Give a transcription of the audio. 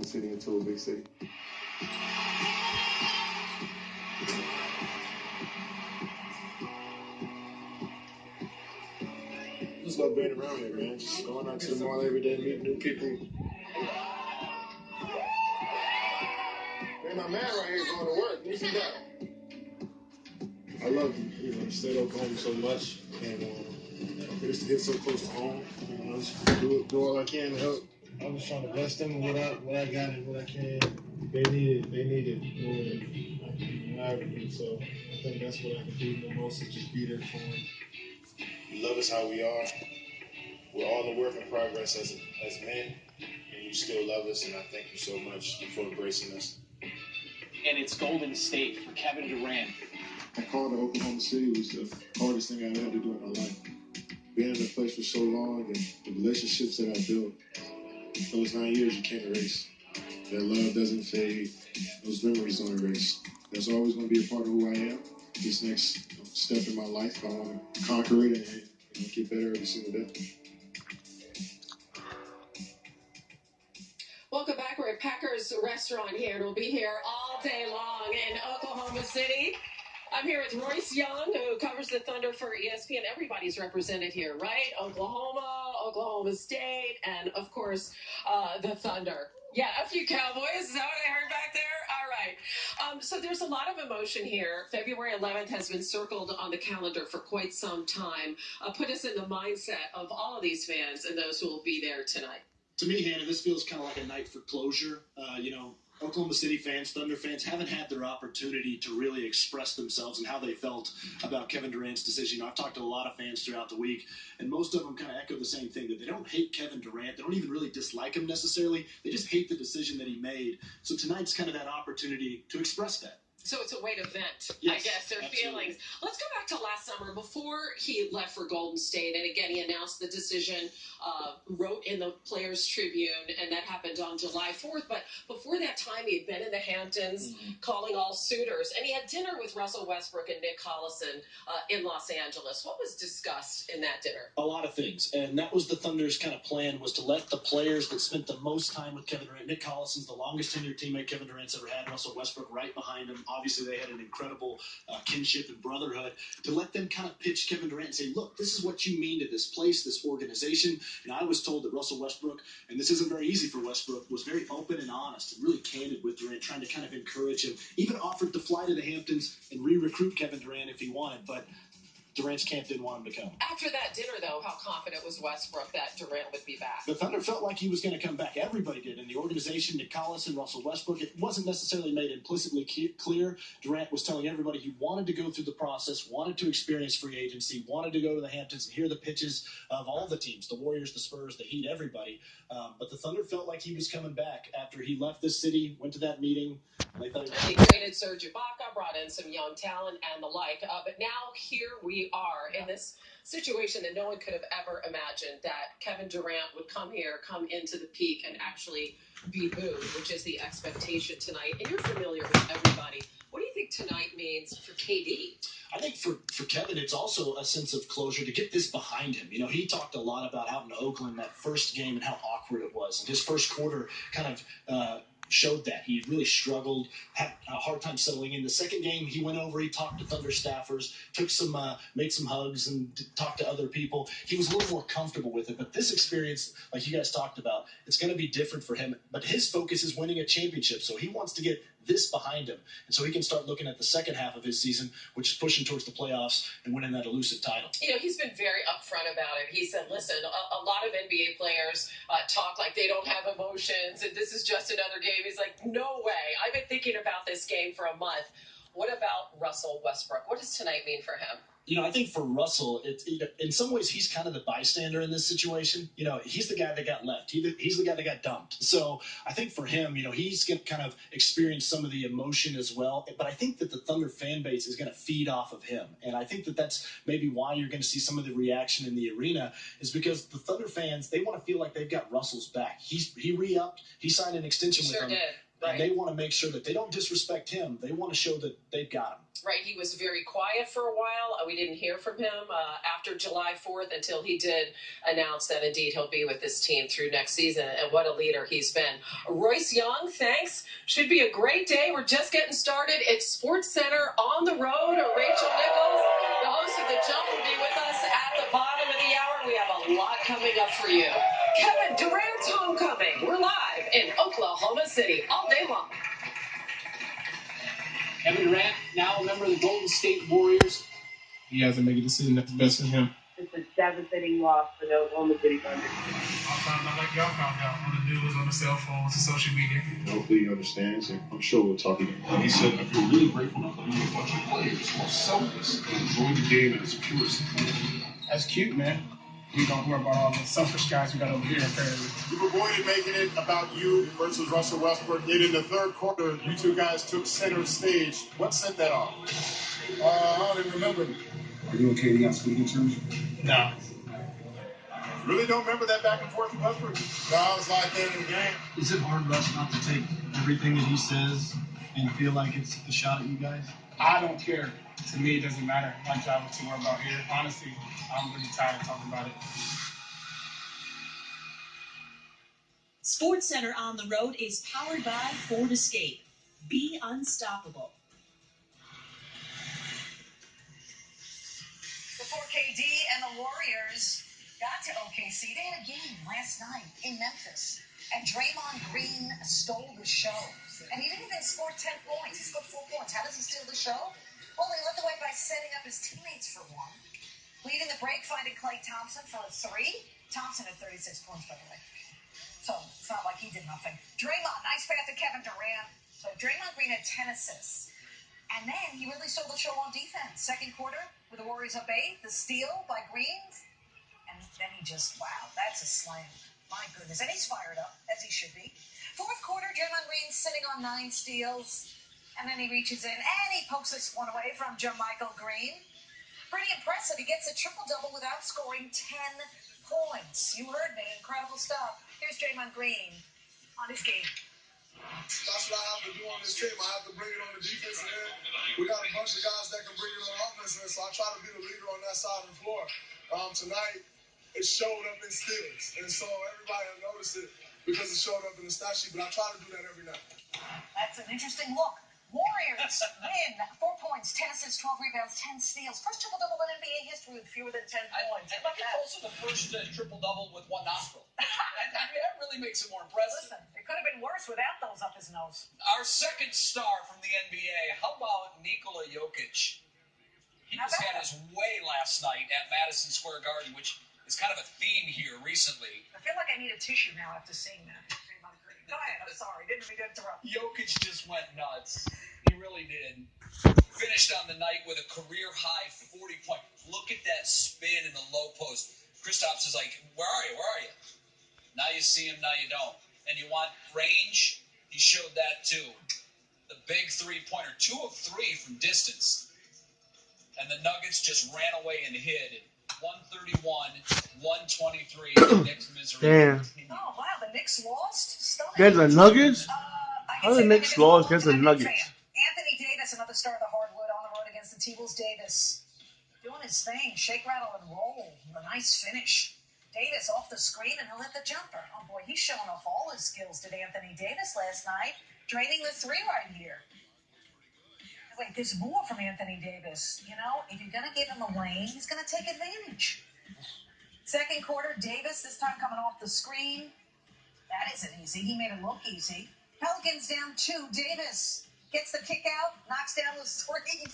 city into a big city. Just love being around here, man. Just going out to the mall every day, meeting new people. Man, my man right here going to work. What's he got? I love, the state of Oklahoma so much, and just to get so close to home, just do all I can to help. I'm just trying to bless them with what I got and what I can. They need it more than I so I think that's what I can do the most is just be there for them. You love us how we are. We're all a work in progress as men, and you still love us, and I thank you so much for embracing us. And it's Golden State for Kevin Durant. That call to Oklahoma City was the hardest thing I've had to do in my life. Being in a place for so long and the relationships that I built, those 9 years you can't erase. That love doesn't fade. Those memories don't erase. That's always going to be a part of who I am. This next step in my life, I want to conquer it and get better every single day. Welcome back. We're at Pecker's Restaurant here, and we'll be here all day long in Oklahoma City. I'm here with Royce Young, who covers the Thunder for ESPN. Everybody's represented here, right? Oklahoma, Oklahoma State, and, of course, the Thunder. Yeah, a few Cowboys. Is that what I heard back there? All right. So there's a lot of emotion here. February 11th has been circled on the calendar for quite some time. Put us in the mindset of all of these fans and those who will be there tonight. To me, Hannah, this feels kind of like a night for closure. Oklahoma City fans, Thunder fans haven't had their opportunity to really express themselves and how they felt about Kevin Durant's decision. I've talked to a lot of fans throughout the week, and most of them kind of echo the same thing, that they don't hate Kevin Durant. They don't even really dislike him necessarily. They just hate the decision that he made. So tonight's kind of that opportunity to express that. So it's a way to vent, yes, I guess, their absolutely. feelings. Let's go back to last summer before he left for Golden State. And again, he announced the decision, wrote in the Players Tribune, and that happened on July 4th. But before that time, he had been in the Hamptons, calling all suitors. And he had dinner with Russell Westbrook and Nick Collison in Los Angeles. What was discussed in that dinner? A lot of things. And that was the Thunder's kind of plan, was to let the players that spent the most time with Kevin Durant, Nick Collison's the longest tenured teammate Kevin Durant's ever had, Russell Westbrook right behind him. Obviously, they had an incredible kinship and brotherhood, to let them kind of pitch Kevin Durant and say, look, this is what you mean to this place, this organization. And I was told that Russell Westbrook, and this isn't very easy for Westbrook, was very open and honest and really candid with Durant, trying to kind of encourage him. Even offered to fly to the Hamptons and re-recruit Kevin Durant if he wanted, but Durant's camp didn't want him to come. After that dinner, though, how confident was Westbrook that Durant would be back? The Thunder felt like he was going to come back. Everybody did in the organization. Nick Collison, Russell Westbrook. It wasn't necessarily made implicitly clear. Durant was telling everybody he wanted to go through the process, wanted to experience free agency, wanted to go to the Hamptons and hear the pitches of all the teams, the Warriors, the Spurs, the Heat, everybody. But the Thunder felt like he was coming back after he left the city, went to that meeting. And they thought he traded Serge Ibaka, brought in some young talent and the like. But now here we are in this situation that no one could have ever imagined, that Kevin Durant would come here, come into the peak, and actually be booed, which is the expectation tonight. And you're familiar with everybody. What do you think tonight means for KD? I think for Kevin, it's also a sense of closure to get this behind him. He talked a lot about out in Oakland, that first game, and how awkward it was. And his first quarter kind of showed that. He really struggled, had a hard time settling in. The second game, he went over, he talked to Thunder staffers, made some hugs and talked to other people. He was a little more comfortable with it. But this experience, like you guys talked about, it's going to be different for him. But his focus is winning a championship. So he wants to get this behind him. And so he can start looking at the second half of his season, which is pushing towards the playoffs and winning that elusive title. He's been very upfront about it. He said, listen, a lot of NBA players talk like they don't have emotions and this is just another game. He's like, no way. I've been thinking about this game for a month. What about Russell Westbrook? What does tonight mean for him? I think for Russell, in some ways, he's kind of the bystander in this situation. He's the guy that got left. He's the guy that got dumped. So I think for him, he's going to kind of experience some of the emotion as well. But I think that the Thunder fan base is going to feed off of him. And I think that that's maybe why you're going to see some of the reaction in the arena, is because the Thunder fans, they want to feel like they've got Russell's back. He re-upped. He signed an extension with him. Did. And they want to make sure that they don't disrespect him. They want to show that they've got him. Right, he was very quiet for a while. We didn't hear from him after July 4th until he did announce that indeed he'll be with this team through next season. And what a leader he's been. Royce Young, thanks. Should be a great day. We're just getting started. It's Sports Center on the road. Rachel Nichols, the host of The Jump, will be with us at the bottom of the hour. We have a lot coming up for you. Kevin Durant's homecoming. We're live in Oklahoma City all day long. Kevin Durant, now a member of the Golden State Warriors. He has to make a decision that's best for him. It's a devastating loss for the Oklahoma City Thunder. I found out like y'all found out on the news, on the cell phones, and social media. Hopefully he understands, and I'm sure we'll talk again. He said, I feel really grateful to play with a bunch of players who are selfless and enjoy the game in its purest. That's cute, man. We don't worry about all the selfish guys we got over here, apparently. You avoided making it about you versus Russell Westbrook. Yet in the third quarter, you two guys took center stage. What set that off? I don't even remember. Are you okay? You got speaking terms? No. Really don't remember that back and forth with Westbrook? No, I was like that in the game. Is it hard, Russ, not to take everything that he says and feel like it's a shot at you guys? I don't care. To me, it doesn't matter. My job is to worry about here. Honestly, I'm really tired of talking about it. Sports Center on the road is powered by Ford Escape. Be unstoppable. Before KD and the Warriors got to OKC, they had a game last night in Memphis, and Draymond Green stole the show. And he didn't even score 10 points. He scored 4 points. How does he steal the show? Well, he led the way by setting up his teammates for one. Leading the break, finding Klay Thompson for a three. Thompson had 36 points, by the way. So it's not like he did nothing. Draymond, nice pass to Kevin Durant. So Draymond Green had 10 assists. And then he really stole the show on defense. Second quarter, with the Warriors up 8, the steal by Green. And then he just, wow, that's a slam. My goodness. And he's fired up, as he should be. Fourth quarter, Draymond Green sitting on 9 steals. And then he reaches in and he pokes this one away from JaMychal Green. Pretty impressive. He gets a triple-double without scoring 10 points. You heard me. Incredible stuff. Here's Draymond Green on his game. That's what I have to do on this team. I have to bring it on the defensive end. We got a bunch of guys that can bring it on the offensive end, so I try to be the leader on that side of the floor. Tonight, it showed up in steals, and so everybody will notice it because it showed up in the stat sheet, but I try to do that every night. That's an interesting look. Warriors win 4 points, 10 assists, 12 rebounds, 10 steals. First triple-double in NBA history with fewer than 10 points. I think it's also the first triple-double with one nostril. That really makes it more impressive. Listen, it could have been worse without those up his nose. Our second star from the NBA, how about Nikola Jokic? He just had his way last night at Madison Square Garden, which is kind of a theme here recently. I feel like I need a tissue now after seeing that. Go ahead, I'm sorry. Didn't mean to interrupt. Jokic just went nuts. He really did. Finished on the night with a career-high 40-point. Look at that spin in the low post. Kristaps is like, where are you? Where are you? Now you see him, now you don't. And you want range? He showed that too. The big three-pointer. 2 of 3 from distance. And the Nuggets just ran away and hid. 131, 123. The Knicks misery. Damn. Oh, wow. The Knicks lost? Stunning. There's the Nuggets? How the Knicks lost against the Nuggets? Anthony Davis, another star of the hardwood, on the road against the T-Wolves. Davis doing his thing. Shake, rattle, and roll. A nice finish. Davis off the screen, and he'll hit the jumper. Oh, boy, he's showing off all his skills, did Anthony Davis last night. Draining the 3 right here. Wait, there's more from Anthony Davis. You know, if you're going to give him a lane, he's going to take advantage. Second quarter, Davis, this time coming off the screen. That isn't easy. He made it look easy. Pelicans down 2. Davis gets the kick out, knocks down the 3.